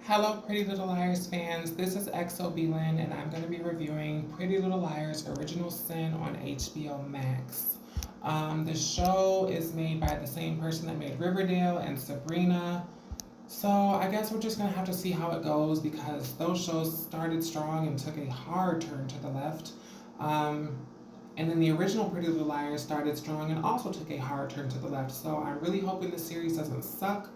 Hello, Pretty Little Liars fans. This is b-lin, and I'm going to be reviewing Pretty Little Liars Original Sin on HBO Max. The show is made by the same person that made Riverdale and Sabrina. So I guess we're just going to have to see how it goes because those shows started strong and took a hard turn to the left. Um, and then the original Pretty Little Liars started strong and also took a hard turn to the left. So I'm really hoping the series doesn't suck.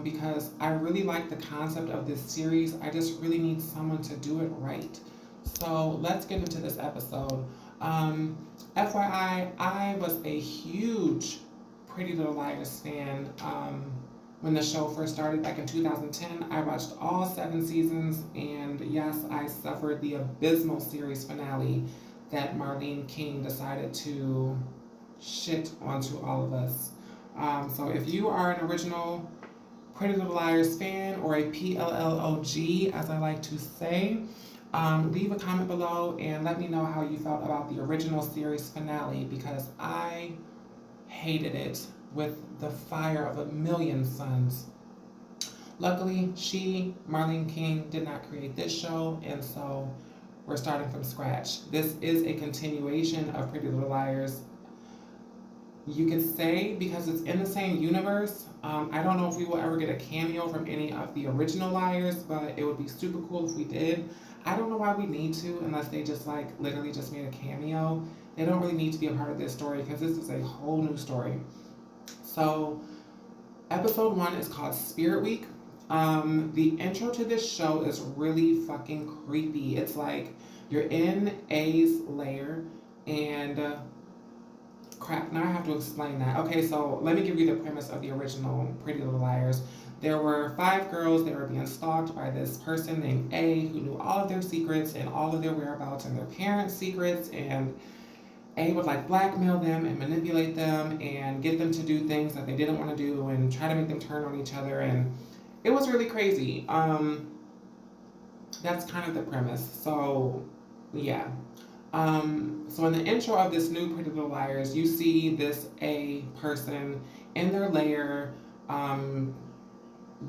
Because I really like the concept of this series. I just really need someone to do it right. So let's get into this episode. Um, FYI, I was a huge Pretty Little Liars fan when the show first started back in 2010. I watched all 7 seasons, and yes, I suffered the abysmal series finale that Marlene King decided to shit onto all of us. So if you are an original Pretty Little Liars fan, or a PLLOG, as I like to say, leave a comment below and let me know how you felt about the original series finale because I hated it with the fire of a million suns. Luckily, Marlene King, did not create this show, and so we're starting from scratch. This is a continuation of Pretty Little Liars. You could say because it's in the same universe. I don't know if we will ever get a cameo from any of the original Liars, but it would be super cool if we did. I don't know why we need to unless they just like literally just made a cameo. They don't really need to be a part of this story because this is a whole new story. So episode 1 is called Spirit Week. The intro to this show is really fucking creepy. It's like you're in A's lair and crap, now I have to explain that. Okay, so let me give you the premise of the original Pretty Little Liars. There were 5 girls that were being stalked by this person named A who knew all of their secrets and all of their whereabouts and their parents' secrets, and A would like blackmail them and manipulate them and get them to do things that they didn't want to do and try to make them turn on each other, and it was really crazy. That's kind of the premise. So yeah. So in the intro of this new Pretty Little Liars, you see this A person in their lair,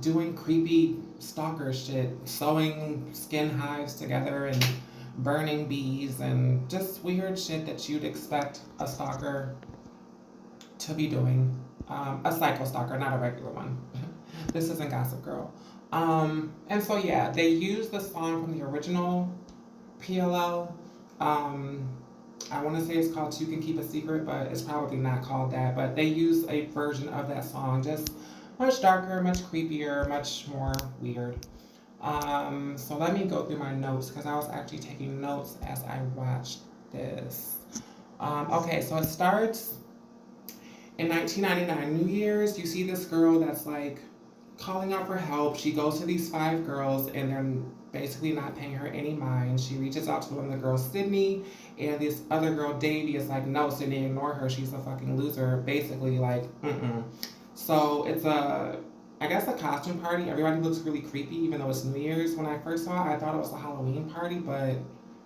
doing creepy stalker shit, sewing skin hives together and burning bees and just weird shit that you'd expect a stalker to be doing. A psycho stalker, not a regular one. This isn't Gossip Girl. And so yeah, they used the song from the original PLL. I want to say it's called You Can Keep a Secret, but it's probably not called that. But they use a version of that song, just much darker, much creepier, much more weird. So let me go through my notes because I was actually taking notes as I watched this. Okay, so it starts in 1999, New Year's. You see this girl that's like calling out for help. She goes to these 5 girls and they're basically not paying her any mind. She reaches out to one of the girls, Sydney, and this other girl, Davy, is like, no, Sydney, ignore her. She's a fucking loser. Basically, like, mm-mm. So it's I guess a costume party. Everybody looks really creepy, even though it's New Year's. When I first saw it, I thought it was a Halloween party, but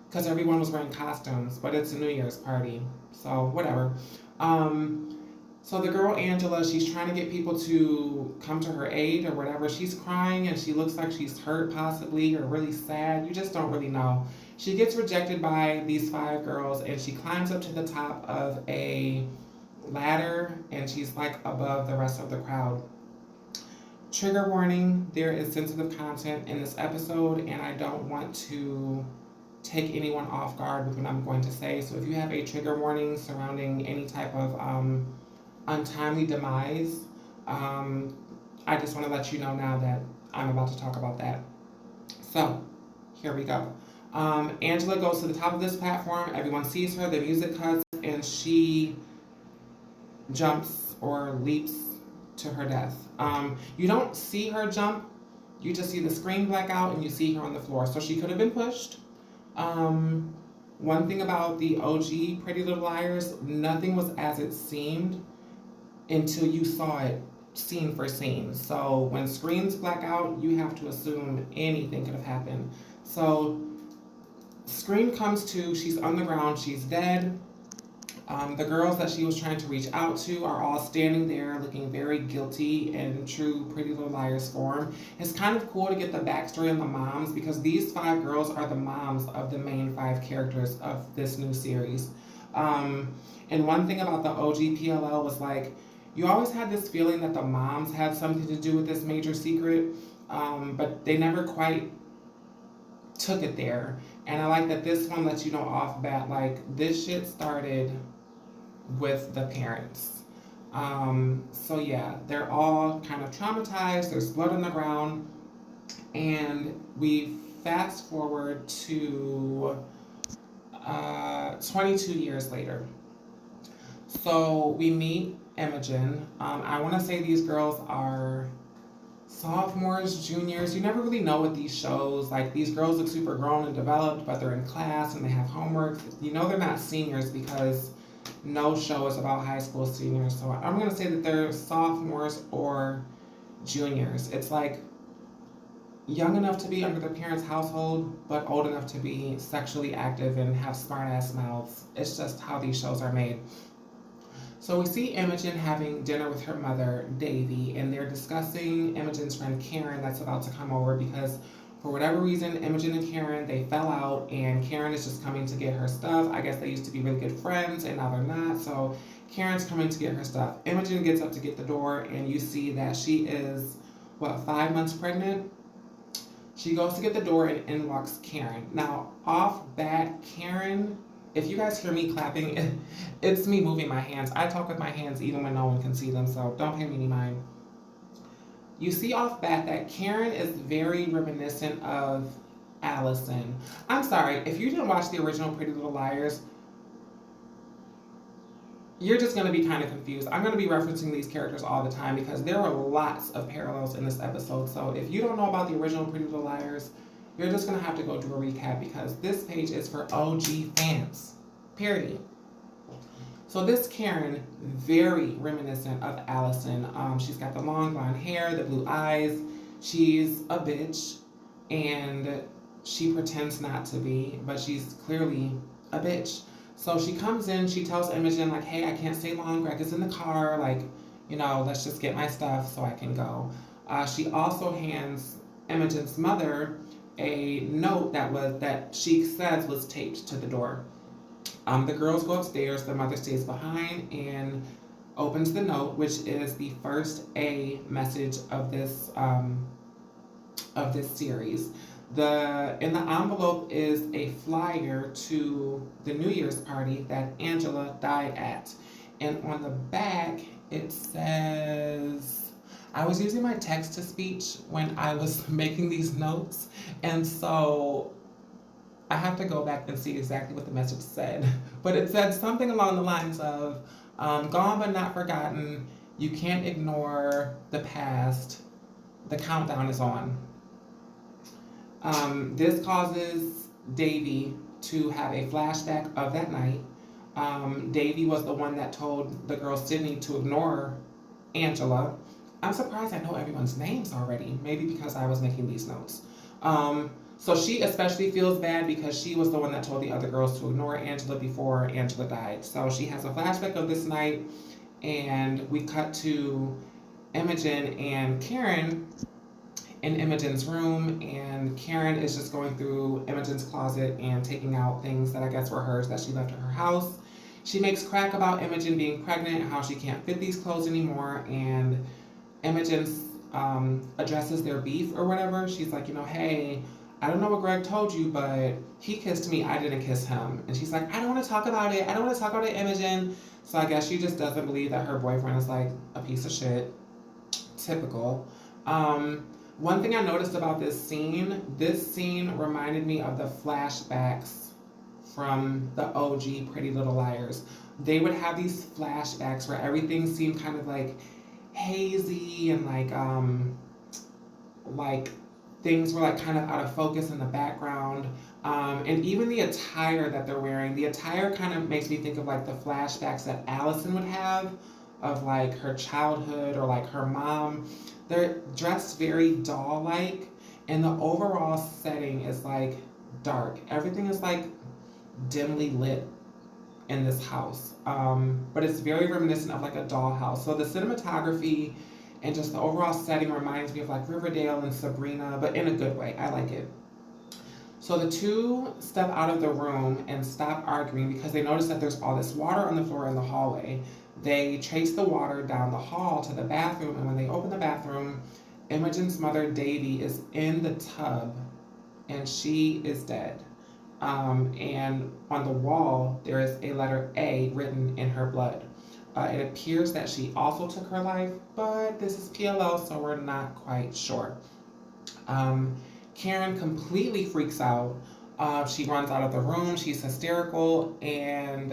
because everyone was wearing costumes, but it's a New Year's party. So whatever. So the girl Angela, she's trying to get people to come to her aid or whatever. She's crying and she looks like she's hurt possibly or really sad. You just don't really know. She gets rejected by these 5 girls and she climbs up to the top of a ladder and she's like above the rest of the crowd. Trigger warning, there is sensitive content in this episode and I don't want to take anyone off guard with what I'm going to say. So if you have a trigger warning surrounding any type of untimely demise, I just want to let you know now that I'm about to talk about that. So here we go. Angela goes to the top of this platform. Everyone sees her. The music cuts, and she jumps or leaps to her death. You don't see her jump. You just see the screen black out, and you see her on the floor. So she could have been pushed. One thing about the OG Pretty Little Liars, nothing was as it seemed until you saw it scene for scene. So when screens black out, you have to assume anything could have happened. So screen comes to, she's on the ground, she's dead. The girls that she was trying to reach out to are all standing there looking very guilty in true Pretty Little Liars form. It's kind of cool to get the backstory on the moms because these 5 girls are the moms of the main 5 characters of this new series. Um, and one thing about the OG PLL was like, you always had this feeling that the moms had something to do with this major secret, but they never quite took it there. And I like that this one lets you know off bat, like, this shit started with the parents. So yeah, they're all kind of traumatized. There's blood on the ground, and we fast forward to 22 years later. So we meet Imogen. I want to say these girls are sophomores, juniors. You never really know with these shows. Like, these girls look super grown and developed, but they're in class and they have homework. You know they're not seniors because no show is about high school seniors. So I'm going to say that they're sophomores or juniors. It's like young enough to be under their parents' household, but old enough to be sexually active and have smart ass mouths. It's just how these shows are made. So we see Imogen having dinner with her mother, Davy, and they're discussing Imogen's friend Karen that's about to come over because for whatever reason, Imogen and Karen, they fell out and Karen is just coming to get her stuff. I guess they used to be really good friends and now they're not. So Karen's coming to get her stuff. Imogen gets up to get the door and you see that she is, 5 months pregnant? She goes to get the door and in walks Karen. Now, off bat, Karen, if you guys hear me clapping, it's me moving my hands. I talk with my hands even when no one can see them, so don't pay me any mind. You see off bat that Karen is very reminiscent of Allison. I'm sorry, if you didn't watch the original Pretty Little Liars, you're just going to be kind of confused. I'm going to be referencing these characters all the time because there are lots of parallels in this episode. So if you don't know about the original Pretty Little Liars, you're just going to have to go do a recap because this page is for OG fans. Period. So this Karen, very reminiscent of Allison. She's got the long blonde hair, the blue eyes. She's a bitch, and she pretends not to be, but she's clearly a bitch. So she comes in, she tells Imogen, like, hey, I can't stay long. Greg is in the car. Like, let's just get my stuff so I can go. She also hands Imogen's mother a note that she says was taped to the door. The girls go upstairs, the mother stays behind and opens the note, which is the first A message of this series. In the envelope is a flyer to the New Year's party that Angela died at. And on the back it says, I was using my text to speech when I was making these notes, and so I have to go back and see exactly what the message said. But it said something along the lines of, gone but not forgotten, you can't ignore the past, the countdown is on. This causes Davy to have a flashback of that night. Davy was the one that told the girl Sydney to ignore Angela. I'm surprised I know everyone's names already, maybe because I was making these notes. So she especially feels bad because she was the one that told the other girls to ignore Angela before Angela died. So she has a flashback of this night, and we cut to Imogen and Karen in Imogen's room, and Karen is just going through Imogen's closet and taking out things that I guess were hers that she left at her house. She makes crack about Imogen being pregnant, how she can't fit these clothes anymore, and Imogen addresses their beef or whatever. She's like, hey, I don't know what Greg told you, but he kissed me, I didn't kiss him. And she's like, I don't want to talk about it. I don't want to talk about it, Imogen. So I guess she just doesn't believe that her boyfriend is like a piece of shit. Typical. One thing I noticed about this scene reminded me of the flashbacks from the OG Pretty Little Liars. They would have these flashbacks where everything seemed kind of like hazy and like things were like kind of out of focus in the background. And even the attire that they're wearing, the attire kind of makes me think of like the flashbacks that Allison would have of like her childhood or like her mom. They're dressed very doll-like, and the overall setting is like dark. Everything is like dimly lit. in this house. But it's very reminiscent of like a dollhouse. So the cinematography and just the overall setting reminds me of like Riverdale and Sabrina, but in a good way. I like it. So the two step out of the room and stop arguing because they notice that there's all this water on the floor in the hallway. They trace the water down the hall to the bathroom, and when they open the bathroom, Imogen's mother, Davy, is in the tub and she is dead. And on the wall, there is a letter A written in her blood. It appears that she also took her life, but this is PLL, so we're not quite sure. Karen completely freaks out. She runs out of the room. She's hysterical, and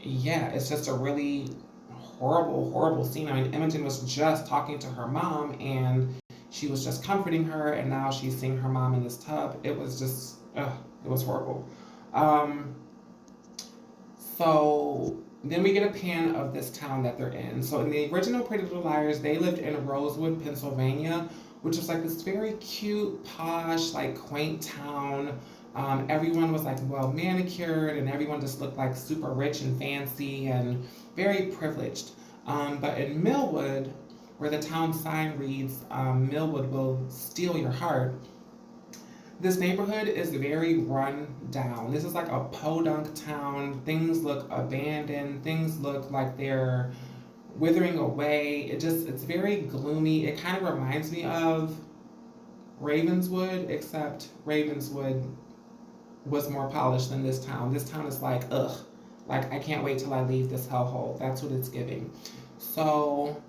yeah, it's just a really horrible, horrible scene. I mean, Imogen was just talking to her mom, and she was just comforting her, and now she's seeing her mom in this tub. It was just, it was horrible. Um, so then we get a pan of this town that they're in. So in the original Pretty Little Liars, they lived in Rosewood, Pennsylvania, which was like this very cute, posh, like quaint town. Everyone was like well manicured, and everyone just looked like super rich and fancy and very privileged. But in Millwood, where the town sign reads, Millwood will steal your heart, this neighborhood is very run down. This is like a podunk town. Things look abandoned. Things look like they're withering away. It's very gloomy. It kind of reminds me of Ravenswood, except Ravenswood was more polished than this town. This town is like, ugh, like I can't wait till I leave this hellhole. That's what it's giving. So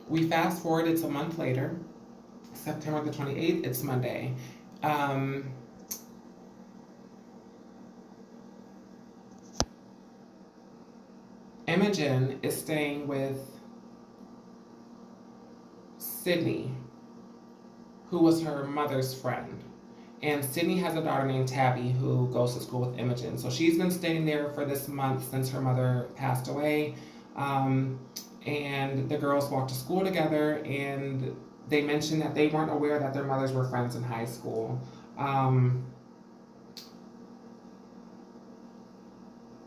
we fast forward, it's a month later, September the 28th, it's Monday. Imogen is staying with Sydney, who was her mother's friend. And Sydney has a daughter named Tabby who goes to school with Imogen. So she's been staying there for this month since her mother passed away. And the girls walk to school together, and they mentioned that they weren't aware that their mothers were friends in high school.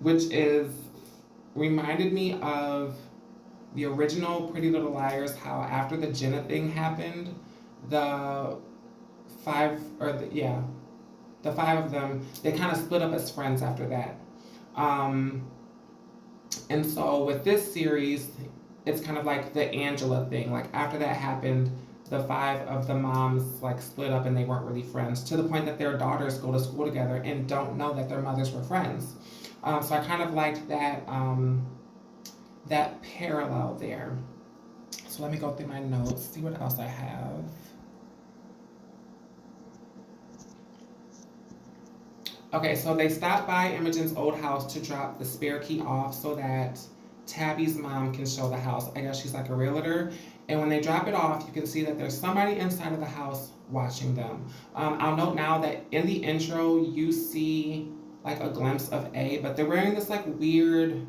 Which is reminded me of the original Pretty Little Liars, how after the Jenna thing happened, the the five of them, they kind of split up as friends after that. And so with this series, it's kind of like the Angela thing. Like after that happened, the five of the moms like split up and they weren't really friends, to the point that their daughters go to school together and don't know that their mothers were friends. So I kind of liked that parallel there. So let me go through my notes, see what else I have. Okay, so they stopped by Imogen's old house to drop the spare key off so that Tabby's mom can show the house. I guess she's like a realtor. And when they drop it off, you can see that there's somebody inside of the house watching them. I'll note now that in the intro, you see like a glimpse of A, but they're wearing this like weird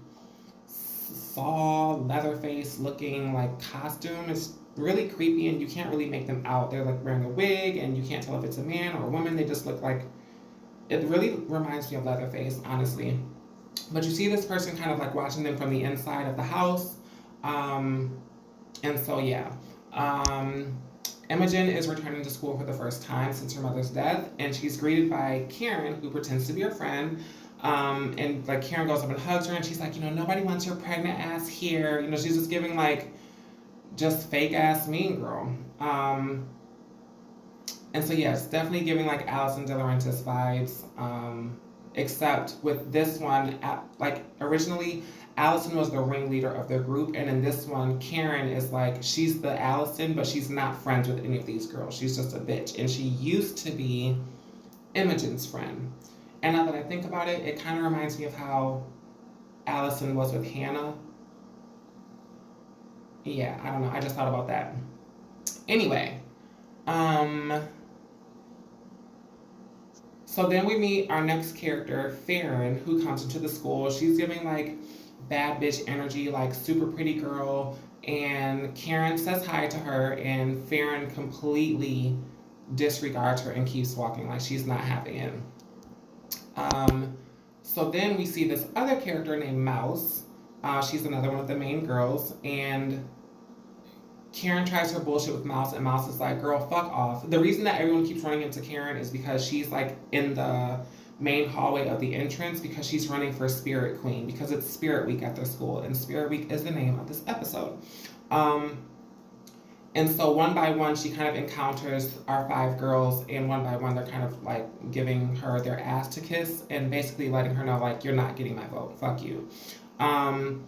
Saw Leatherface looking like costume. It's really creepy and you can't really make them out. They're like wearing a wig and you can't tell if it's a man or a woman. They just look like, it really reminds me of Leatherface, honestly. But you see this person kind of like watching them from the inside of the house. And so, yeah. Imogen is returning to school for the first time since her mother's death, and she's greeted by Karen, who pretends to be her friend. And like Karen goes up and hugs her, and she's like, you know, nobody wants your pregnant ass here. You know, she's just giving like just fake ass mean girl. And so yeah, it's definitely giving like Alison De Laurentiis vibes. Except with this one, like originally Allison was the ringleader of their group, and in this one, Karen is like, she's the Allison, but she's not friends with any of these girls. She's just a bitch, and she used to be Imogen's friend. And now that I think about it, it kind of reminds me of how Allison was with Hannah. Yeah, I don't know. I just thought about that. Anyway, so then we meet our next character, Farron, who comes into the school. She's giving like bad bitch energy, like super pretty girl. And Karen says hi to her, and Farron completely disregards her and keeps walking like she's not having it. So then we see this other character named Mouse. She's another one of the main girls, and Karen tries her bullshit with Mouse, and Mouse is like, "Girl, fuck off." The reason that everyone keeps running into Karen is because she's like in the main hallway of the entrance because she's running for Spirit Queen because it's Spirit Week at their school, and Spirit Week is the name of this episode. Um, and so one by one, she kind of encounters our five girls, and one by one, they're kind of like giving her their ass to kiss and basically letting her know, like, you're not getting my vote. Fuck you. Um,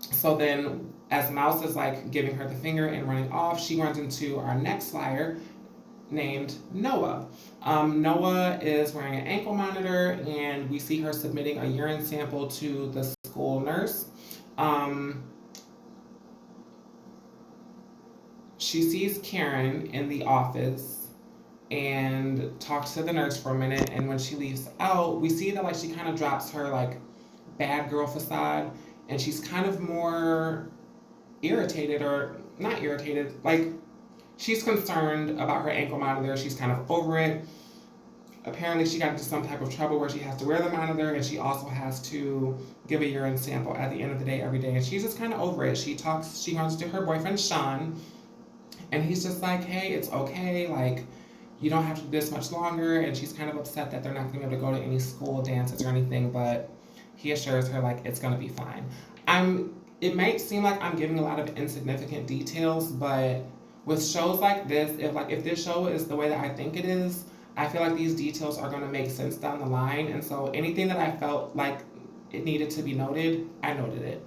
so then, as Mouse is like giving her the finger and running off, she runs into our next liar named Noah. Noah is wearing an ankle monitor, and we see her submitting a urine sample to the school nurse. She sees Karen in the office and talks to the nurse for a minute, and when she leaves out, we see that like she kind of drops her like bad girl facade, and she's kind of more irritated, or not irritated, like she's concerned about her ankle monitor. She's kind of over it. Apparently she got into some type of trouble where she has to wear the monitor, and she also has to give a urine sample at the end of the day every day, and she's just kind of over it. She runs to her boyfriend Sean, and he's just like, hey, it's okay, like, you don't have to do this much longer. And she's kind of upset that they're not going to be able to go to any school dances or anything, but he assures her, like, it's going to be fine. It might seem like I'm giving a lot of insignificant details, but with shows like this, if this show is the way that I think it is, I feel like these details are going to make sense down the line. And so anything that I felt like it needed to be noted, I noted it.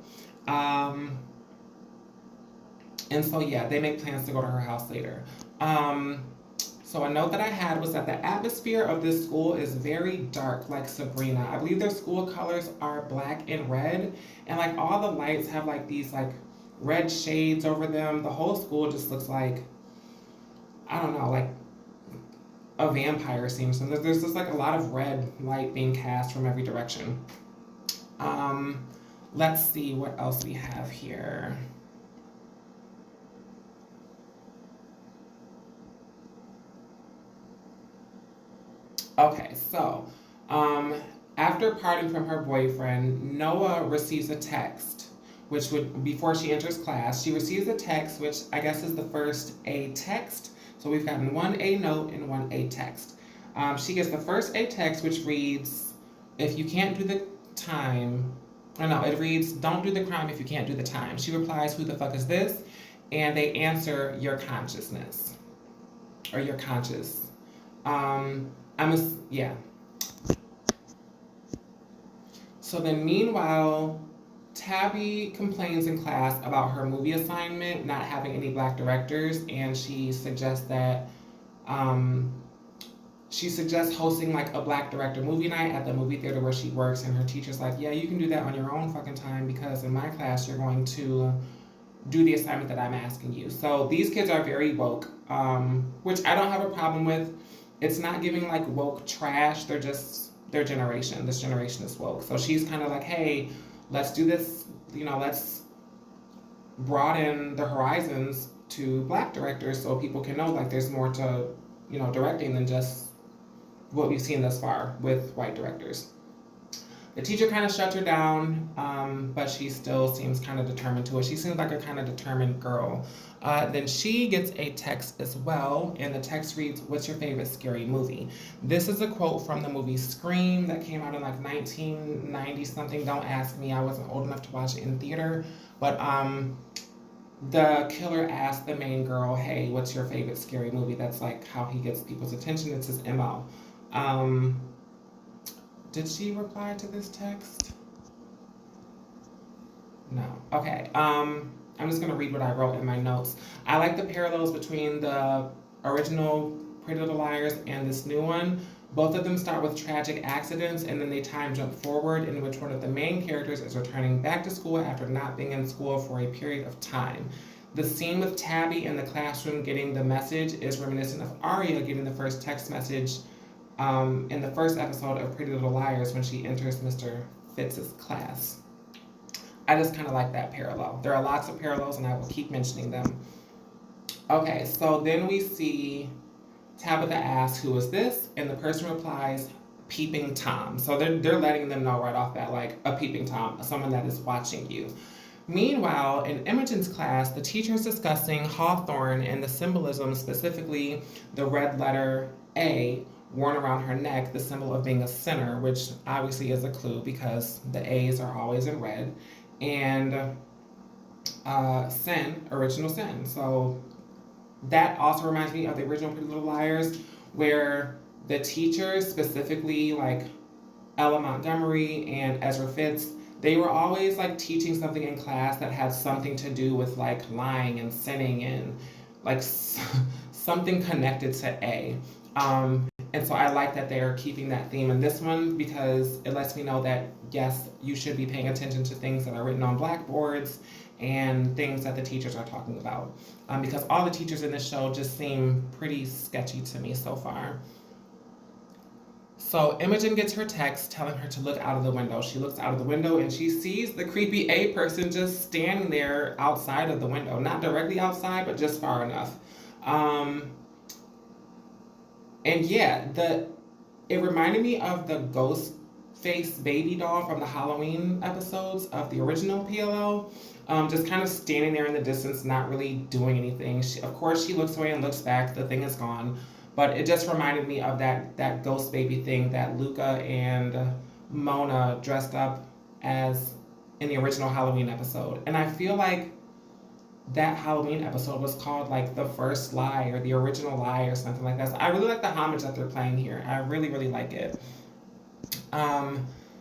And so, yeah, they make plans to go to her house later. So a note that I had was that the atmosphere of this school is very dark, like Sabrina. I believe their school colors are black and red, and like all the lights have like these like red shades over them. The whole school just looks like, I don't know, like a vampire scene. So there's just like a lot of red light being cast from every direction. Let's see what else we have here. Okay, so after parting from her boyfriend, Noah receives a text, which would, before she enters class, she receives a text, which I guess is the first A text. So we've gotten one A note and one A text. She gets the first A text, which reads, if you can't do the time, or no, it reads, don't do the crime if you can't do the time. She replies, who the fuck is this? And they answer, your consciousness, or your conscious. Yeah. So then meanwhile, Tabby complains in class about her movie assignment not having any black directors, and she suggests hosting like a black director movie night at the movie theater where she works, and her teacher's like, yeah, you can do that on your own fucking time because in my class you're going to do the assignment that I'm asking you. So these kids are very woke, which I don't have a problem with. It's not giving like woke trash. They're just their generation. This generation is woke. So she's kind of like, hey, let's do this. Let's broaden the horizons to black directors so people can know like there's more to directing than just what we've seen thus far with white directors. The teacher kind of shuts her down, but she still seems kind of determined to it. She seems like a kind of determined girl. Then she gets a text as well, and the text reads, what's your favorite scary movie? This is a quote from the movie Scream that came out in like 1990 something. Don't ask me, I wasn't old enough to watch it in theater. But the killer asked the main girl, hey, what's your favorite scary movie? That's like how he gets people's attention. It's his MO. Did she reply to this text? No. Okay. I'm just going to read what I wrote in my notes. I like the parallels between the original Pretty Little Liars and this new one. Both of them start with tragic accidents, and then they time jump forward, in which one of the main characters is returning back to school after not being in school for a period of time. The scene with Tabby in the classroom getting the message is reminiscent of Aria getting the first text message in the first episode of Pretty Little Liars when she enters Mr. Fitz's class. I just kind of like that parallel. There are lots of parallels, and I will keep mentioning them. Okay, so then we see Tabitha asks, who is this? And the person replies, peeping Tom. So they're letting them know right off that, like, a peeping Tom, someone that is watching you. Meanwhile, in Imogen's class, the teacher is discussing Hawthorne and the symbolism, specifically the red letter A worn around her neck, the symbol of being a sinner, which obviously is a clue because the A's are always in red, and sin, original sin. So that also reminds me of the original Pretty Little Liars, where the teachers, specifically like Ella Montgomery and Ezra Fitz, they were always like teaching something in class that had something to do with like lying and sinning and like something connected to A. And so I like that they are keeping that theme in this one because it lets me know that yes, you should be paying attention to things that are written on blackboards and things that the teachers are talking about. Because all the teachers in this show just seem pretty sketchy to me so far. So Imogen gets her text telling her to look out of the window. She looks out of the window and she sees the creepy A person just standing there outside of the window. Not directly outside, but just far enough. And yeah, it reminded me of the ghost face baby doll from the Halloween episodes of the original PLO. Just kind of standing there in the distance, not really doing anything. Of course, she looks away and looks back. The thing is gone. But it just reminded me of that ghost baby thing that Luca and Mona dressed up as in the original Halloween episode. And I feel like that Halloween episode was called like The First Lie or The Original Lie or something like that. So I really like the homage that they're playing here. I really, really like it.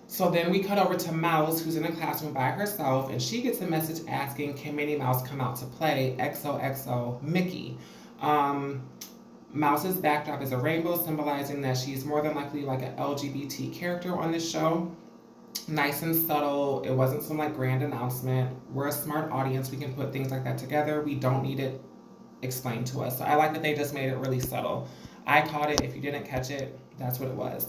So then we cut over to Mouse, who's in a classroom by herself, and she gets a message asking, can Minnie Mouse come out to play XOXO Mickey? Mouse's backdrop is a rainbow, symbolizing that she's more than likely like an LGBT character on this show. Nice and subtle. It wasn't some like grand announcement. We're a smart audience. We can put things like that together. We don't need it explained to us. So I like that they just made it really subtle. I caught it. If you didn't catch it, that's what it was.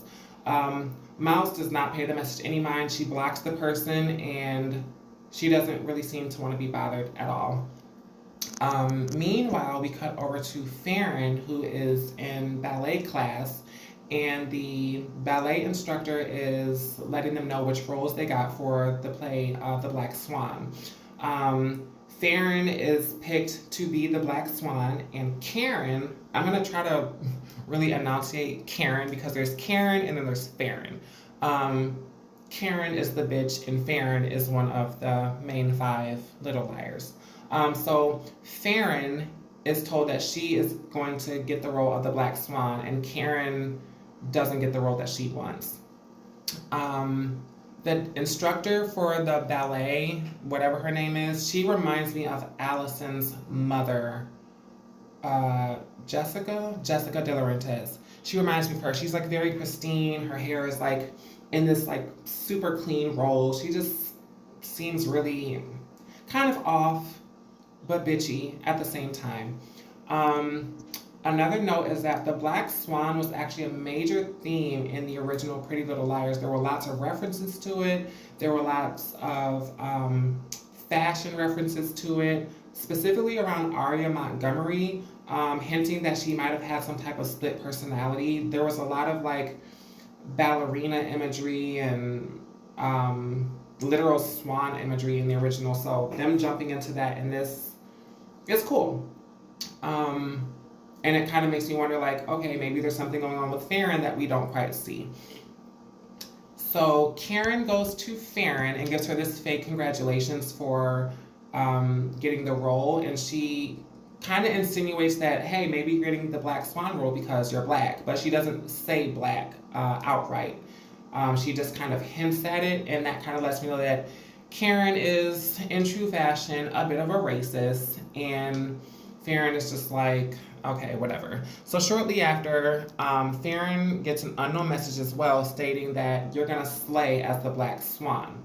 Mouse does not pay the message any mind. She blocks the person and she doesn't really seem to want to be bothered at all. Meanwhile, we cut over to Farron, who is in ballet class, and the ballet instructor is letting them know which roles they got for the play The Black Swan. Farron is picked to be the Black Swan, and Karen, I'm going to try to really enunciate Karen because there's Karen and then there's Farron. Karen is the bitch and Farron is one of the main 5 Little Liars. So Farron is told that she is going to get the role of the Black Swan, and Karen doesn't get the role that she wants. The instructor for the ballet, whatever her name is, she reminds me of Allison's mother, Jessica De Laurentiis. She reminds me of her. She's like very pristine. Her hair is like in this like super clean roll. She just seems really kind of off, but bitchy at the same time. Another note is that the Black Swan was actually a major theme in the original Pretty Little Liars. There were lots of references to it. There were lots of fashion references to it, specifically around Aria Montgomery, hinting that she might have had some type of split personality. There was a lot of like ballerina imagery and literal swan imagery in the original. So them jumping into that in this, it's cool. And it kind of makes me wonder, like, okay, maybe there's something going on with Farron that we don't quite see. So Karen goes to Farron and gives her this fake congratulations for getting the role. And she kind of insinuates that, hey, maybe you're getting the Black Swan role because you're black. But she doesn't say black outright. She just kind of hints at it. And that kind of lets me know that Karen is, in true fashion, a bit of a racist. And Farron is just like, okay, whatever. So shortly after, Farron gets an unknown message as well stating that you're gonna slay as the Black Swan.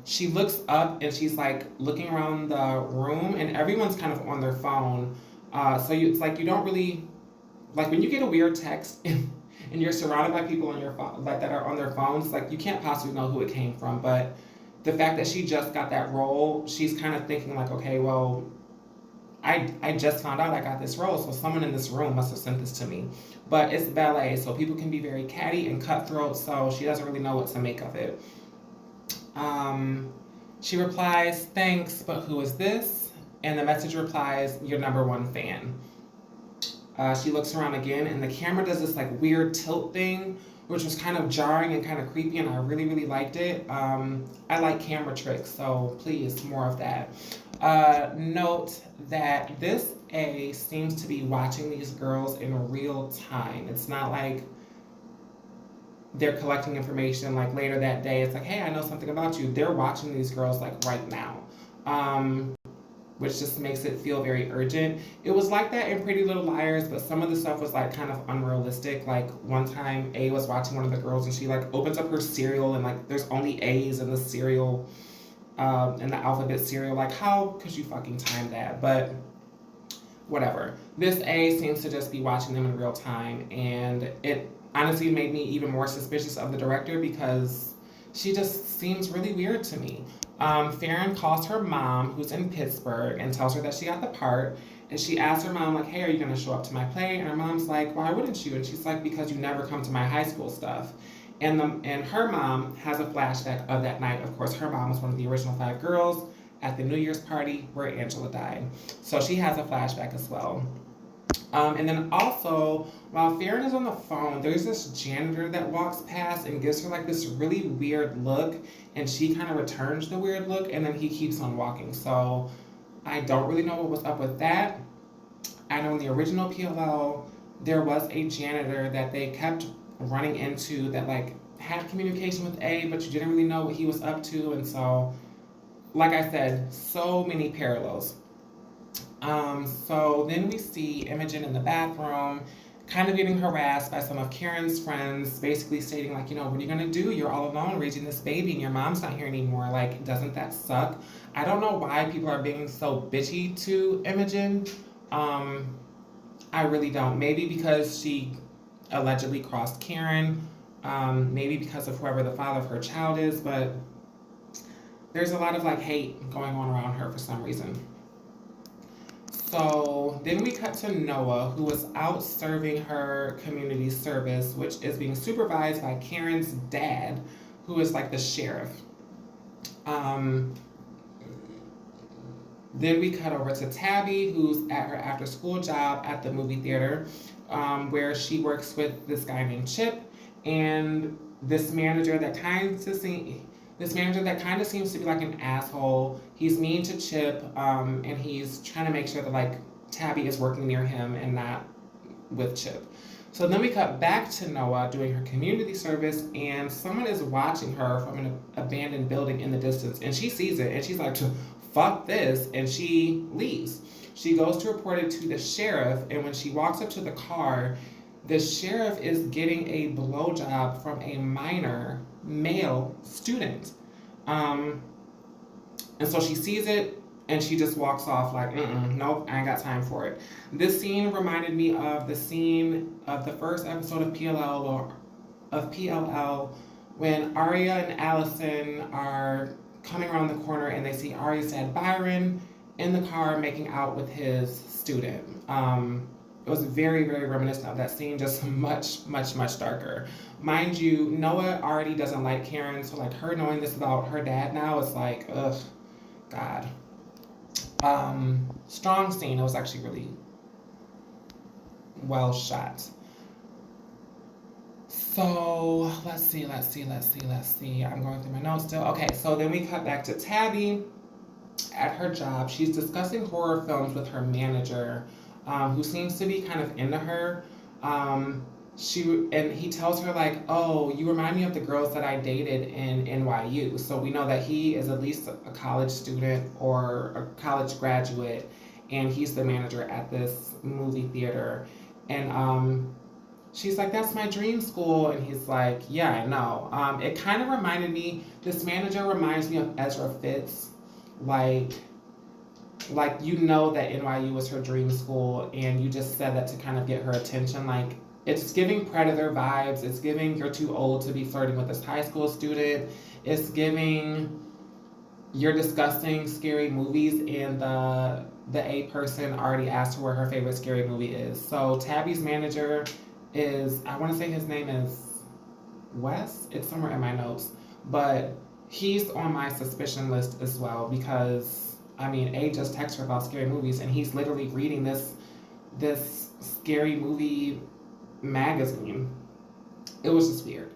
She looks up and she's like looking around the room and everyone's kind of on their phone. It's like you don't really, like when you get a weird text and you're surrounded by people on your phone, like that are on their phones, like you can't possibly know who it came from. But the fact that she just got that role, she's kind of thinking like, okay, well, I just found out I got this role, so someone in this room must have sent this to me. But it's ballet, so people can be very catty and cutthroat, so she doesn't really know what to make of it. Um, she replies, "Thanks, but who is this?" And the message replies, "Your number one fan." She looks around again, and the camera does this like weird tilt thing, which was kind of jarring and kind of creepy, and I really, really liked it. I like camera tricks, so please, more of that. Note that this A seems to be watching these girls in real time. It's not like they're collecting information like later that day. It's like, hey, I know something about you. They're watching these girls like right now. Which just makes it feel very urgent. It was like that in Pretty Little Liars, but some of the stuff was like kind of unrealistic. Like one time A was watching one of the girls and she like opens up her cereal and like there's only A's in the cereal, in the alphabet cereal. Like how could you fucking time that? But whatever. This A seems to just be watching them in real time, and it honestly made me even more suspicious of the director because she just seems really weird to me. Farron calls her mom, who's in Pittsburgh, and tells her that she got the part. And she asks her mom, like, hey, are you going to show up to my play? And her mom's like, why wouldn't you? And she's like, because you never come to my high school stuff. And her mom has a flashback of that night. Of course, her mom was one of the original 5 girls at the New Year's party where Angela died. So she has a flashback as well. And then also, while Farron is on the phone, there's this janitor that walks past and gives her like this really weird look, and she kind of returns the weird look, and then he keeps on walking. So I don't really know what was up with that. I know in the original PLL, there was a janitor that they kept running into that like had communication with A, but you didn't really know what he was up to, and so, like I said, so many parallels. So then we see Imogen in the bathroom, kind of getting harassed by some of Karen's friends, basically stating like, what are you gonna do? You're all alone raising this baby and your mom's not here anymore. Like, doesn't that suck? I don't know why people are being so bitchy to Imogen. I really don't. Maybe because she allegedly crossed Karen, maybe because of whoever the father of her child is, but there's a lot of like hate going on around her for some reason. So then we cut to Noah, who was out serving her community service, which is being supervised by Karen's dad, who is like the sheriff. Then we cut over to Tabby, who's at her after school job at the movie theater, where she works with this guy named Chip and this manager that kind of seems to be like an asshole. He's mean to Chip, and he's trying to make sure that like Tabby is working near him and not with Chip. So then we cut back to Noah doing her community service, and someone is watching her from an abandoned building in the distance, and she sees it, and she's like, fuck this, and she leaves. She goes to report it to the sheriff, and when she walks up to the car, the sheriff is getting a blowjob from a minor male student. And so she sees it, and she just walks off like, nope, I ain't got time for it. This scene reminded me of the scene of the first episode of PLL when Arya and Allison are coming around the corner and they see Arya's dad Byron in the car making out with his student. It was very, very reminiscent of that scene, just much, much, much darker. Mind you, Noah already doesn't like Karen, so like her knowing this about her dad now is like, ugh, God. Strong scene. It was actually really well shot. So let's see. I'm going through my notes still. Okay, so then we cut back to Tabby at her job. She's discussing horror films with her manager, who seems to be kind of into her. He tells her like, oh, you remind me of the girls that I dated in NYU. So we know that he is at least a college student or a college graduate, and he's the manager at this movie theater. And she's like, that's my dream school. And he's like, yeah, I know. It kind of reminded me, this manager reminds me of Ezra Fitz. Like you know that NYU was her dream school, and you just said that to kind of get her attention. Like, it's giving Predator vibes. It's giving you're too old to be flirting with this high school student. It's giving you're discussing scary movies in the the A person already asked her what her favorite scary movie is. So Tabby's manager is, I want to say his name is Wes. It's somewhere in my notes, but he's on my suspicion list as well because I mean, A just texted her about scary movies, and he's literally reading this scary movie magazine. It was just weird.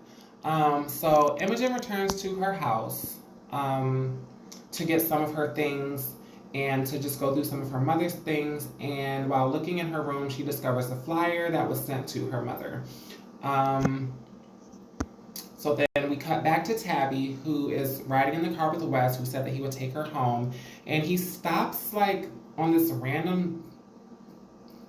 So Imogen returns to her house to get some of her things and to just go through some of her mother's things. And while looking in her room, she discovers a flyer that was sent to her mother. Um, so then we cut back to Tabby, who is riding in the car with Wes, who said that he would take her home. And he stops like on this random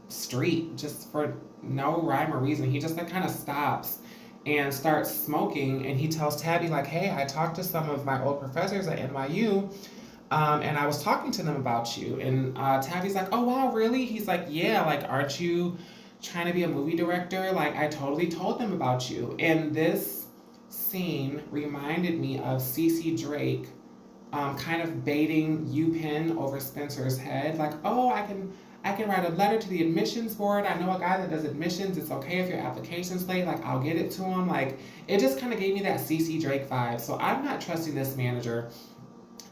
street just for no rhyme or reason. He just like kind of stops and starts smoking, and he tells Tabby like, hey, I talked to some of my old professors at NYU, and I was talking to them about you. And Tabby's like, oh wow, really? He's like, yeah, like, aren't you trying to be a movie director? Like, I totally told them about you. And this scene reminded me of Cece Drake kind of baiting UPenn over Spencer's head, like, oh, I can write a letter to the admissions board. I know a guy that does admissions. It's okay if your application's late. Like, I'll get it to him. Like, it just kind of gave me that CC Drake vibe. So I'm not trusting this manager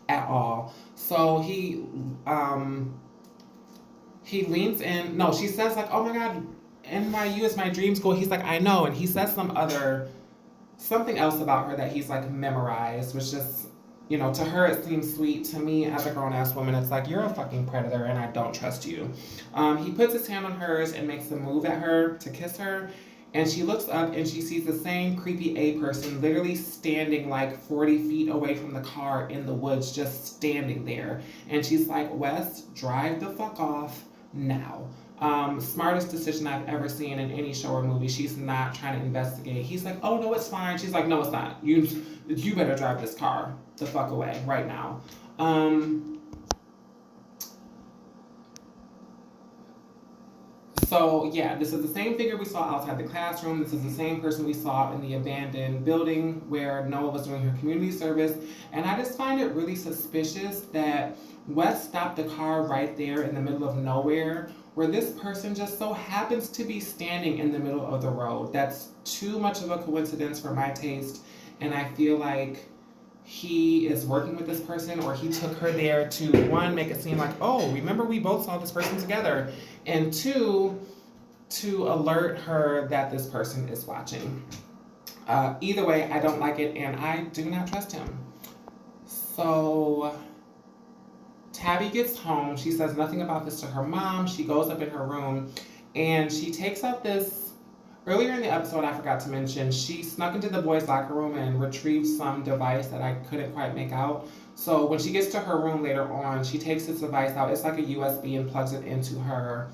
at all. So he leans in. No, she says like, oh my God, NYU is my dream school. He's like, I know. And he says something else about her that he's like memorized, which just, to her it seems sweet. To me, as a grown-ass woman, it's like, you're a fucking predator and I don't trust you. He puts his hand on hers and makes a move at her to kiss her. And she looks up and she sees the same creepy A person literally standing like 40 feet away from the car in the woods, just standing there. And she's like, Wes, drive the fuck off now. Smartest decision I've ever seen in any show or movie. She's not trying to investigate. He's like, oh no, it's fine. She's like, no, it's not. You better drive this car the fuck away right now. So yeah, this is the same figure we saw outside the classroom. This is the same person we saw in the abandoned building where Noah was doing her community service. And I just find it really suspicious that Wes stopped the car right there in the middle of nowhere, where this person just so happens to be standing in the middle of the road. That's too much of a coincidence for my taste. And I feel like he is working with this person, or he took her there to, one, make it seem like, oh, remember we both saw this person together, and two, to alert her that this person is watching. Either way, I don't like it, and I do not trust him. So Tabby gets home. She says nothing about this to her mom. She goes up in her room, and she takes out this. Earlier in the episode, I forgot to mention, she snuck into the boys' locker room and retrieved some device that I couldn't quite make out. So when she gets to her room later on, she takes this device out. It's like a USB and plugs it into her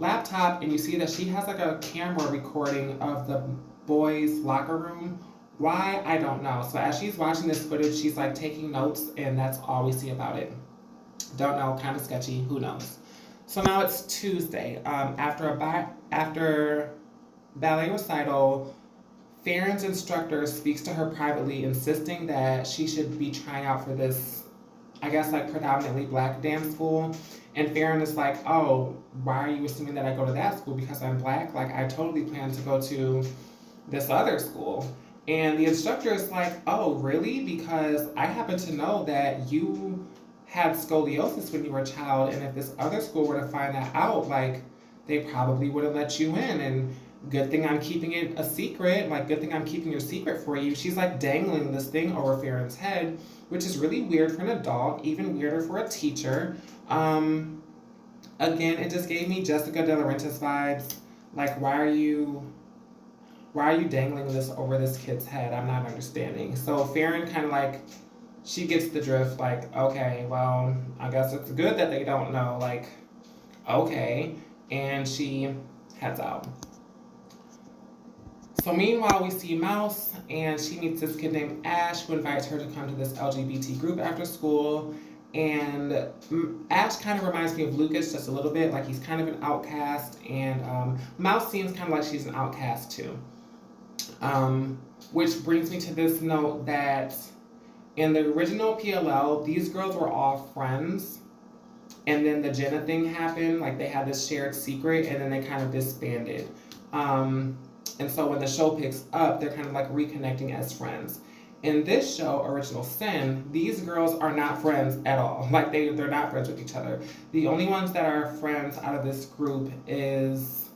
laptop. And you see that she has like a camera recording of the boys' locker room. Why? I don't know. So as she's watching this footage, she's like taking notes, and that's all we see about it. Don't know. Kind of sketchy. Who knows? So now it's Tuesday. After ballet recital, Farron's instructor speaks to her privately, insisting that she should be trying out for this, I guess, like predominantly black dance school. And Farron is like, oh, why are you assuming that I go to that school because I'm black? Like, I totally plan to go to this other school. And the instructor is like, oh, really? Because I happen to know that you had scoliosis when you were a child, and if this other school were to find that out, like, they probably wouldn't let you in. And good thing I'm keeping it a secret. Like, good thing I'm keeping your secret for you. She's like dangling this thing over Farron's head, which is really weird for an adult, even weirder for a teacher. Again, it just gave me Jessica De Laurentiis vibes. Like, why are you dangling this over this kid's head? I'm not understanding. So Farron kind of like, she gets the drift, like, okay, well, I guess it's good that they don't know. Like, okay. And she heads out. So meanwhile, we see Mouse, and she meets this kid named Ash, who invites her to come to this LGBT group after school. And Ash kind of reminds me of Lucas just a little bit, like he's kind of an outcast, and Mouse seems kind of like she's an outcast too. Which brings me to this note that in the original PLL, these girls were all friends, and then the Jenna thing happened. Like they had this shared secret, and then they kind of disbanded. And so when the show picks up, they're kind of like reconnecting as friends. In this show, Original Sin, these girls are not friends at all. Like they're not friends with each other. The only ones that are friends out of this group is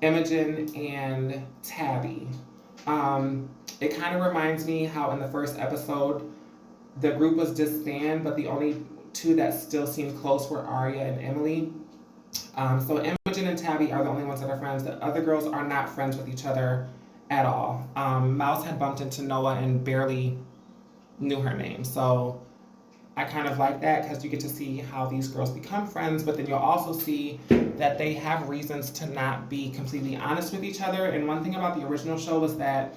Imogen and Tabby. It kind of reminds me how in the first episode the group was disbanded, but the only two that still seemed close were Arya and Emily. So Imogen and Tabby are the only ones that are friends. The other girls are not friends with each other at all. Mouse had bumped into Noah and barely knew her name. So I kind of like that because you get to see how these girls become friends, but then you'll also see that they have reasons to not be completely honest with each other. And one thing about the original show was that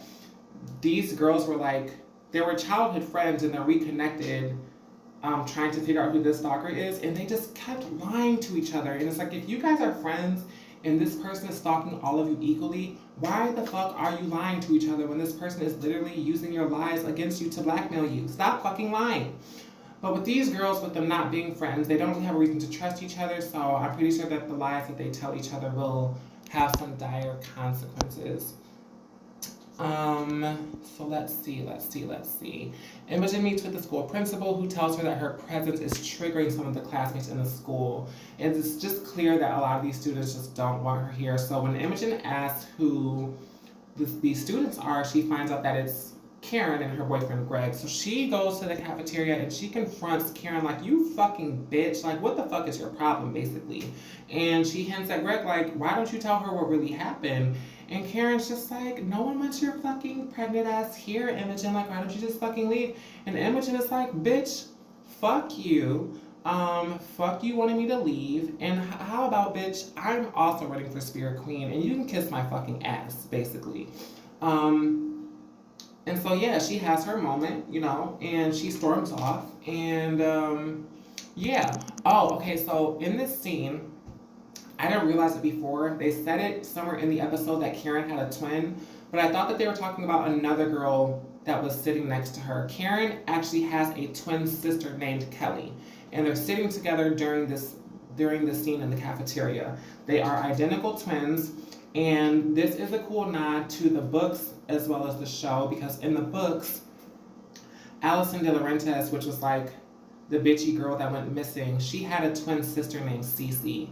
these girls were like, they were childhood friends and they're reconnected, trying to figure out who this stalker is, and they just kept lying to each other. And it's like, if you guys are friends and this person is stalking all of you equally, why the fuck are you lying to each other when this person is literally using your lies against you to blackmail you? Stop fucking lying. But with these girls, with them not being friends, they don't really have a reason to trust each other, so I'm pretty sure that the lies that they tell each other will have some dire consequences. So let's see. Imogen meets with the school principal, who tells her that her presence is triggering some of the classmates in the school. And it's just clear that a lot of these students just don't want her here. So when Imogen asks who these students are, she finds out that it's Karen and her boyfriend Greg. So she goes to the cafeteria and she confronts Karen like, you fucking bitch, like what the fuck is your problem, basically. And she hints at Greg like, why don't you tell her what really happened? And Karen's just like, no one wants your fucking pregnant ass here, Imogen. Like, why don't you just fucking leave? And Imogen is like, bitch, fuck you. Fuck you wanting me to leave. And how about, bitch, I'm also running for Spirit Queen and you can kiss my fucking ass, basically. And so, yeah, she has her moment, you know, and she storms off. And, yeah. Oh, okay, so in this scene, I didn't realize it before. They said it somewhere in the episode that Karen had a twin, but I thought that they were talking about another girl that was sitting next to her. Karen actually has a twin sister named Kelly, and they're sitting together during this scene in the cafeteria. They are identical twins, and this is a cool nod to the books as well as the show, because in the books, Alison De Laurentiis, which was like the bitchy girl that went missing, she had a twin sister named Cece.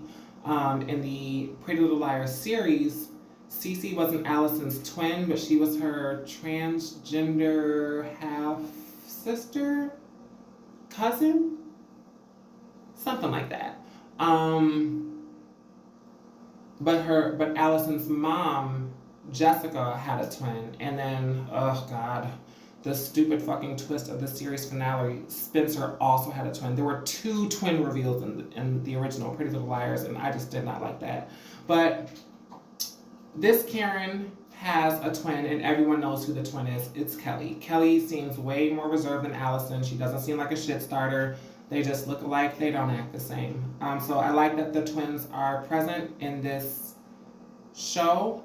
In the Pretty Little Liars series, Cece wasn't Allison's twin, but she was her transgender half-sister? Cousin? Something like that. But Allison's mom, Jessica, had a twin. And then, oh god, the stupid fucking twist of the series finale, Spencer also had a twin. There were 2 twin reveals in the original Pretty Little Liars, and I just did not like that. But this Karen has a twin, and everyone knows who the twin is. It's Kelly. Kelly seems way more reserved than Allison. She doesn't seem like a shit starter. They just look alike. They don't act the same. So I like that the twins are present in this show.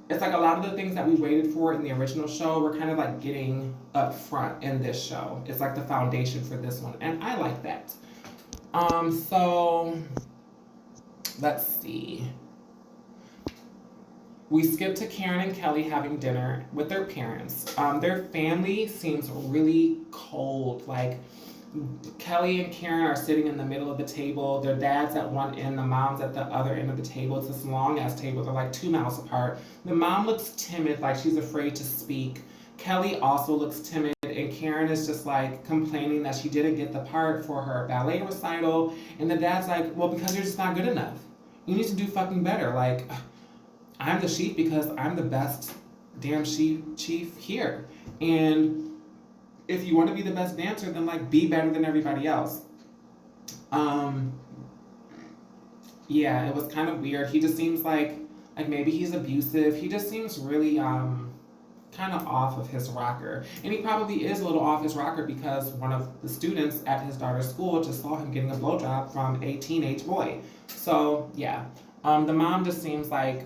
It's like a lot of the things that we waited for in the original show, we're kind of like getting up front in this show. It's like the foundation for this one, and I like that. So let's see. We skip to Karen and Kelly having dinner with their parents. Their family seems really cold. Like, Kelly and Karen are sitting in the middle of the table. Their dad's at one end, the mom's at the other end of the table. It's this long ass table. They're like 2 miles apart. The mom looks timid, like she's afraid to speak. Kelly also looks timid, and Karen is just like complaining that she didn't get the part for her ballet recital. And the dad's like, well, because you're just not good enough. You need to do fucking better. Like, I'm the chief because I'm the best damn chief here. And if you want to be the best dancer, then like be better than everybody else. Yeah, it was kind of weird. He just seems like maybe he's abusive. He just seems really kind of off of his rocker. And he probably is a little off his rocker because one of the students at his daughter's school just saw him getting a blowjob from a teenage boy. So yeah, the mom just seems like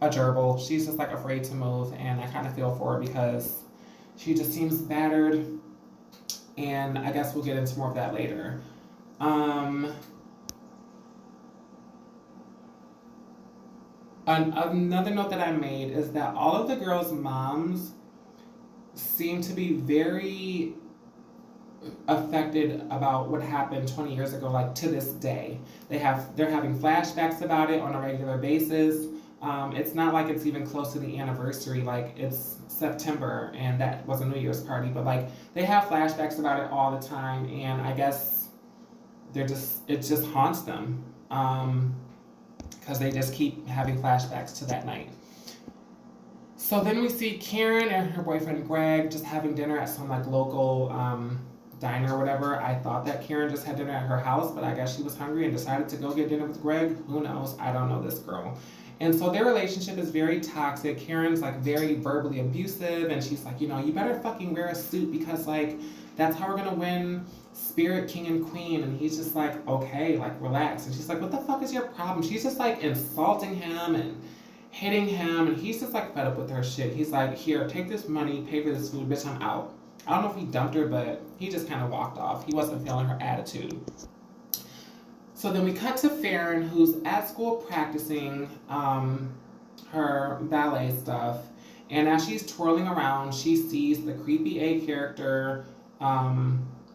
a gerbil. She's just like afraid to move, and I kind of feel for her because she just seems battered, and I guess we'll get into more of that later. Um, Another note that I made is that all of the girls' moms seem to be very affected about what happened 20 years ago, like to this day. They're having flashbacks about it on a regular basis. It's not like it's even close to the anniversary, like it's September and that was a New Year's party, but like they have flashbacks about it all the time, and I guess it just haunts them. Because they just keep having flashbacks to that night. So then we see Karen and her boyfriend Greg just having dinner at some like local diner or whatever. I thought that Karen just had dinner at her house, but I guess she was hungry and decided to go get dinner with Greg. Who knows? I don't know this girl. And so their relationship is very toxic. Karen's like very verbally abusive, and she's like, you better fucking wear a suit because like that's how we're gonna win Spirit King and Queen. And he's just like, okay, like relax. And she's like, what the fuck is your problem? She's just like insulting him and hitting him, and he's just like fed up with her shit. He's like, here, take this money, pay for this food, bitch, I'm out. I don't know if he dumped her, but he just kind of walked off. He wasn't feeling her attitude. So then we cut to Farron, who's at school practicing her ballet stuff. And as she's twirling around, she sees the creepy A character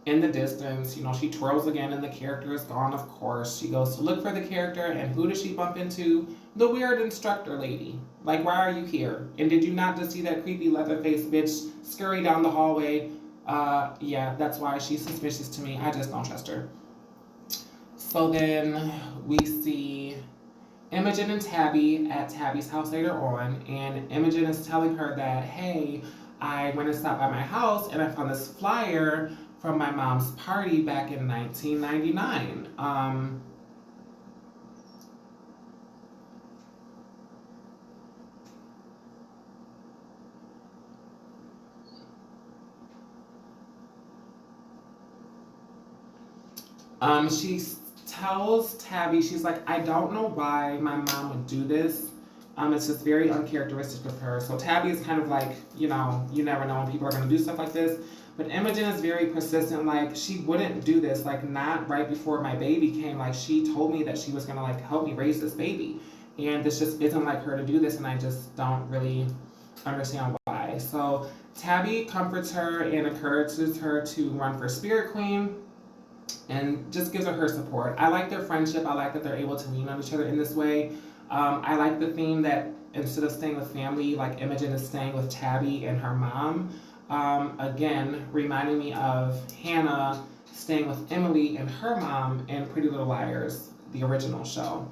in the distance. She twirls again and the character is gone, of course. She goes to look for the character, and who does she bump into? The weird instructor lady. Like, why are you here? And did you not just see that creepy leather-faced bitch scurry down the hallway? Yeah, that's why she's suspicious to me. I just don't trust her. So then we see Imogen and Tabby at Tabby's house later on, and Imogen is telling her that, hey, I went and stopped by my house and I found this flyer from my mom's party back in 1999. She tells Tabby, she's like, I don't know why my mom would do this. It's just very uncharacteristic of her. So Tabby is kind of like, you never know when people are going to do stuff like this. But Imogen is very persistent. Like, she wouldn't do this. Like, not right before my baby came. Like, she told me that she was going to, like, help me raise this baby. And this just isn't like her to do this. And I just don't really understand why. So Tabby comforts her and encourages her to run for Spirit Queen, and just gives her support. I like their friendship. I like that they're able to lean on each other in this way. I like the theme that instead of staying with family, like Imogen is staying with Tabby and her mom. Again, reminding me of Hannah staying with Emily and her mom in Pretty Little Liars, the original show.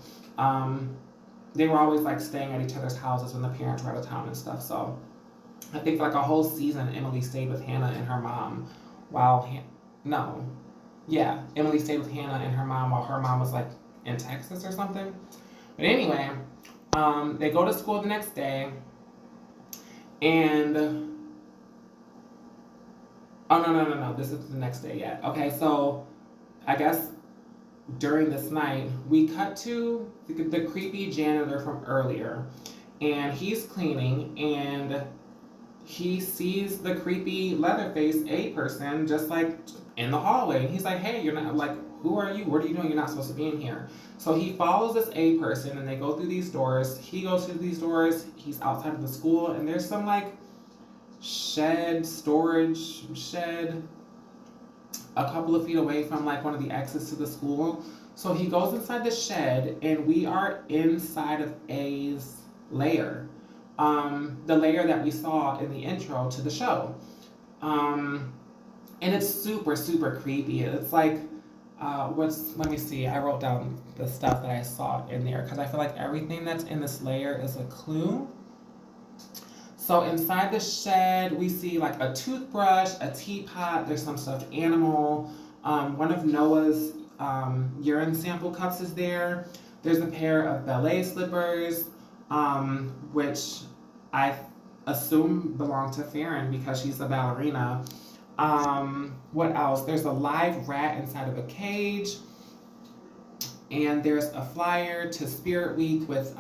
They were always like staying at each other's houses when the parents were out of town and stuff. So I think for like a whole season, Emily stayed with Hannah and her mom while Emily stayed with Hannah and her mom while her mom was like in Texas or something. But anyway, they go to school the next day, and no, this is the next day yet. Okay, so I guess during this night we cut to the creepy janitor from earlier, and he's cleaning, and he sees the creepy Leatherface A person just like in the hallway. And he's like, hey, you're not, like, who are you? What are you doing? You're not supposed to be in here. So he follows this A person, and they go through these doors. He goes through these doors. He's outside of the school, and there's some like storage shed a couple of feet away from like one of the exits to the school. So he goes inside the shed, and we are inside of A's lair. The layer that we saw in the intro to the show. And it's super, super creepy. It's like, let me see, I wrote down the stuff that I saw in there, because I feel like everything that's in this layer is a clue. So inside the shed, we see like a toothbrush, a teapot, there's some stuffed animal. One of Noah's urine sample cups is there. There's a pair of ballet slippers, which I assume belong to Farron because she's a ballerina. What else? There's a live rat inside of a cage. And there's a flyer to Spirit Week with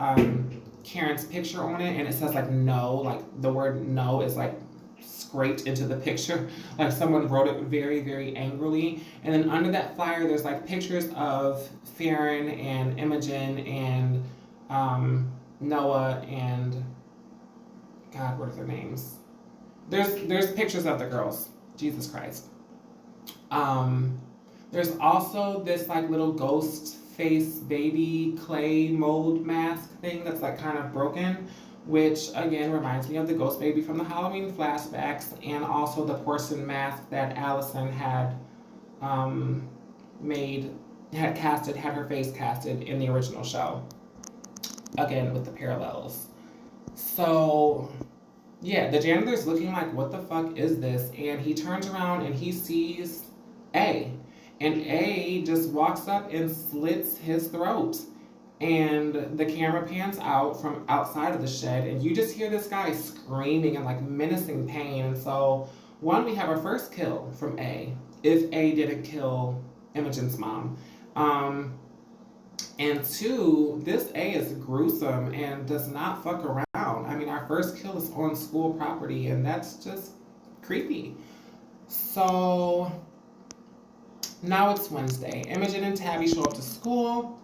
Karen's picture on it. And it says like no, like the word no is like scraped into the picture. Like someone wrote it very, very angrily. And then under that flyer, there's like pictures of Farron and Imogen and Noah and God, what are their names? There's pictures of the girls. Jesus Christ. Um, there's also this like little ghost face baby clay mold mask thing that's like kind of broken, which again reminds me of the ghost baby from the Halloween flashbacks, and also the porcelain mask that Allison had um, made, had her face casted in the original show. Again with the parallels. So yeah, the janitor's looking like, what the fuck is this? And he turns around and he sees A. And A just walks up and slits his throat. And the camera pans out from outside of the shed, and you just hear this guy screaming and like menacing pain. And so, one, we have our first kill from A, if A didn't kill Imogen's mom. And two, this A is gruesome and does not fuck around. I mean, our first kill is on school property, and that's just creepy. So now it's Wednesday. Imogen and Tabby show up to school,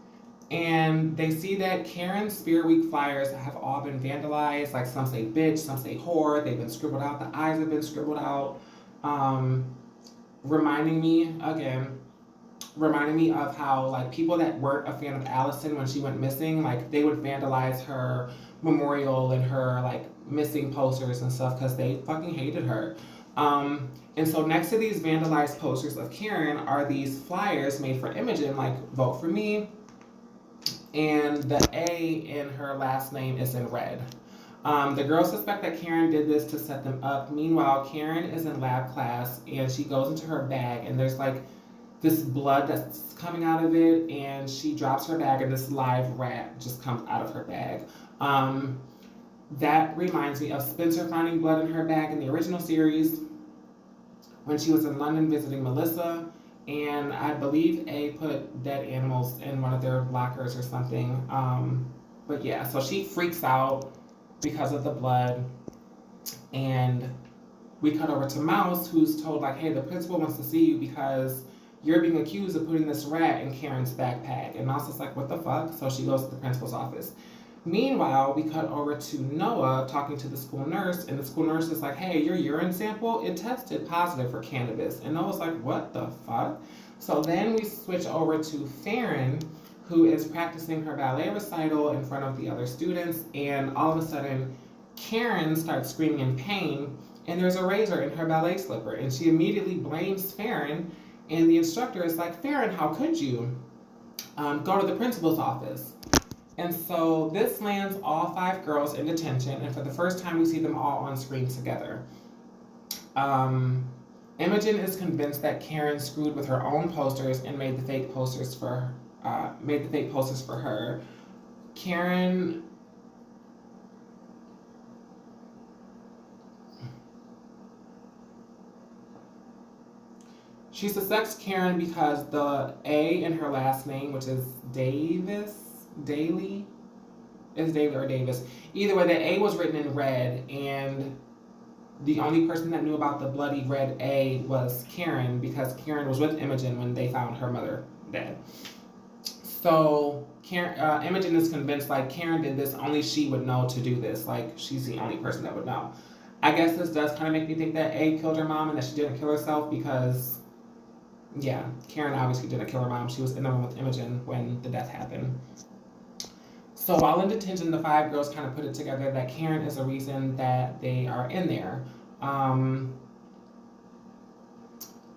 and they see that Karen's Spirit Week flyers have all been vandalized. Like some say bitch, some say whore. They've been scribbled out. The eyes have been scribbled out. Reminding me of how like people that weren't a fan of Allison when she went missing, like they would vandalize her memorial and her like missing posters and stuff because they fucking hated her. And so next to these vandalized posters of Karen are these flyers made for Imogen, like vote for me, and the A in her last name is in red. The girls suspect that Karen did this to set them up. Meanwhile, Karen is in lab class and she goes into her bag, and there's like this blood that's coming out of it, and she drops her bag and this live rat just comes out of her bag. That reminds me of Spencer finding blood in her bag in the original series when she was in London visiting Melissa, and I believe A put dead animals in one of their lockers or something. But yeah, so she freaks out because of the blood, and we cut over to Mouse, who's told like, hey, the principal wants to see you because you're being accused of putting this rat in Karen's backpack. And Mouse is like, what the fuck? So she goes to the principal's office. Meanwhile, we cut over to Noah talking to the school nurse, and the school nurse is like, hey, your urine sample, it tested positive for cannabis. And Noah's like, what the fuck? So then we switch over to Farron, who is practicing her ballet recital in front of the other students, and all of a sudden, Karen starts screaming in pain, and there's a razor in her ballet slipper, and she immediately blames Farron, and the instructor is like, Farron, how could you? Go to the principal's office. And so this lands all 5 girls in detention, and for the first time we see them all on screen together. Imogen is convinced that Karen screwed with her own posters and made the fake posters for her. Karen She suspects Karen because the A in her last name, which is Daly or Davis. Either way, the A was written in red, and the only person that knew about the bloody red A was Karen, because Karen was with Imogen when they found her mother dead. So Imogen is convinced like Karen did this, only she would know to do this. Like she's the only person that would know. I guess this does kind of make me think that A killed her mom and that she didn't kill herself because, yeah, Karen obviously didn't kill her mom. She was in the room with Imogen when the death happened. So while in detention, the 5 girls kind of put it together that Karen is the reason that they are in there.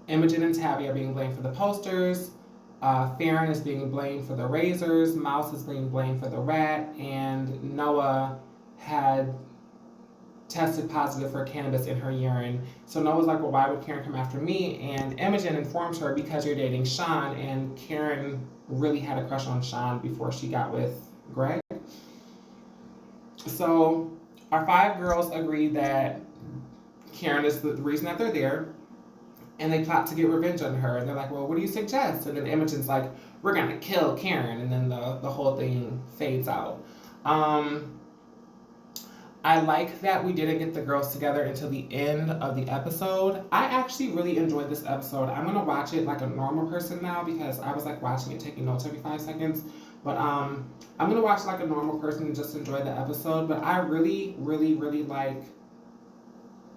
Imogen and Tabby are being blamed for the posters. Farron is being blamed for the razors. Mouse is being blamed for the rat. And Noah had tested positive for cannabis in her urine. So Noah's like, well, why would Karen come after me? And Imogen informs her because you're dating Sean, and Karen really had a crush on Sean before she got with Greg. So our 5 girls agree that Karen is the reason that they're there, and they plot to get revenge on her. And they're like, well, what do you suggest? And then Imogen's like, we're gonna kill Karen, and then the whole thing fades out. I like that we didn't get the girls together until the end of the episode. I actually really enjoyed this episode. I'm gonna watch it like a normal person now because I was like watching it, taking notes every 5 seconds. But I'm gonna watch like a normal person and just enjoy the episode. But I really, really, really like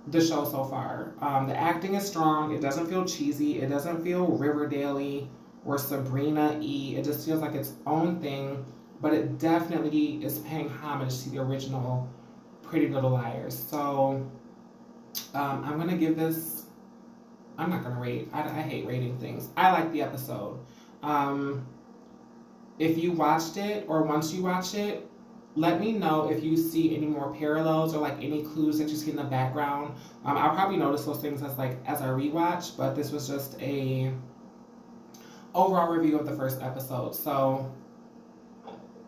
the show so far. The acting is strong. It doesn't feel cheesy. It doesn't feel Riverdale-y or Sabrina-y. It just feels like its own thing. But it definitely is paying homage to the original Pretty Little Liars. So I'm gonna give this. I'm not gonna rate. I hate rating things. I like the episode. Um, if you watched it or once you watch it, let me know if you see any more parallels or like any clues that you see in the background. I'll probably notice those things as I rewatch, but this was just a overall review of the first episode. So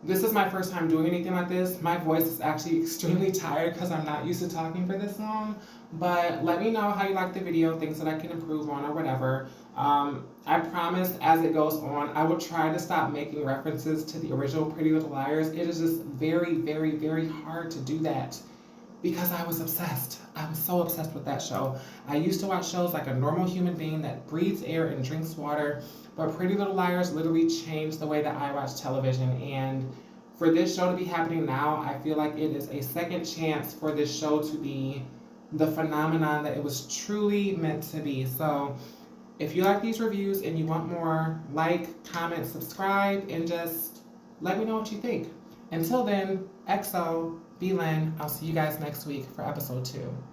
this is my first time doing anything like this. My voice is actually extremely tired because I'm not used to talking for this long. But let me know how you like the video, things that I can improve on or whatever. I promise as it goes on, I will try to stop making references to the original Pretty Little Liars. It is just very, very, very hard to do that because I was obsessed. I was so obsessed with that show. I used to watch shows like a normal human being that breathes air and drinks water, but Pretty Little Liars literally changed the way that I watch television. And for this show to be happening now, I feel like it is a second chance for this show to be the phenomenon that it was truly meant to be. So if you like these reviews and you want more, like, comment, subscribe, and just let me know what you think. Until then, XO, b-lin, I'll see you guys next week for episode 2.